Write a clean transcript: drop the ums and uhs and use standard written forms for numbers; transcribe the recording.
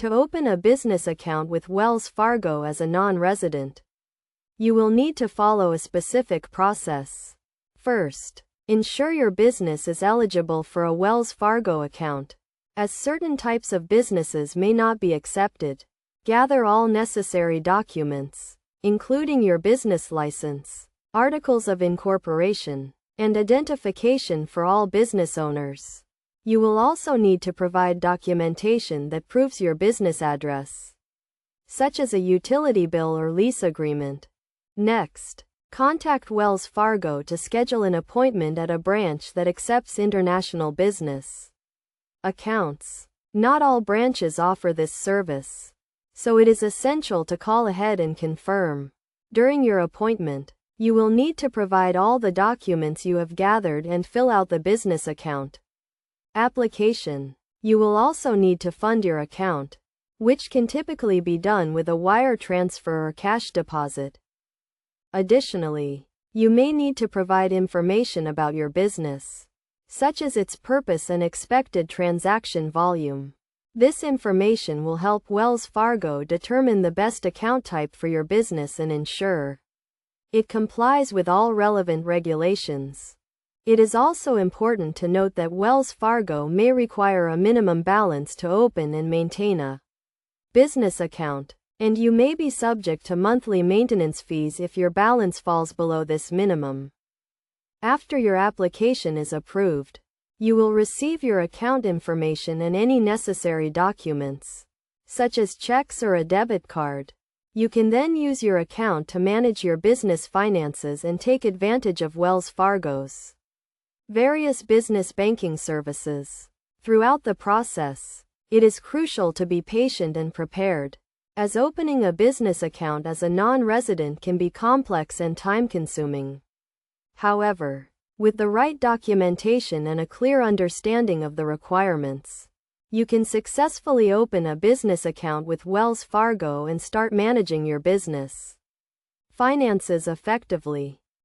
To open a business account with Wells Fargo as a non-resident, you will need to follow a specific process. First, ensure your business is eligible for a Wells Fargo account, as certain types of businesses may not be accepted. Gather all necessary documents, including your business license, articles of incorporation, and identification for all business owners. You will also need to provide documentation that proves your business address, such as a utility bill or lease agreement. Next, contact Wells Fargo to schedule an appointment at a branch that accepts international business accounts. Not all branches offer this service, so it is essential to call ahead and confirm. During your appointment, you will need to provide all the documents you have gathered and fill out the business account application. You will also need to fund your account, which can typically be done with a wire transfer or cash deposit. Additionally, you may need to provide information about your business, such as its purpose and expected transaction volume. This information will help Wells Fargo determine the best account type for your business and ensure it complies with all relevant regulations. It is also important to note that Wells Fargo may require a minimum balance to open and maintain a business account, and you may be subject to monthly maintenance fees if your balance falls below this minimum. After your application is approved, you will receive your account information and any necessary documents, such as checks or a debit card. You can then use your account to manage your business finances and take advantage of Wells Fargo's various business banking services. Throughout the process, it is crucial to be patient and prepared, as opening a business account as a non-resident can be complex and time-consuming. However, with the right documentation and a clear understanding of the requirements, you can successfully open a business account with Wells Fargo and start managing your business finances effectively.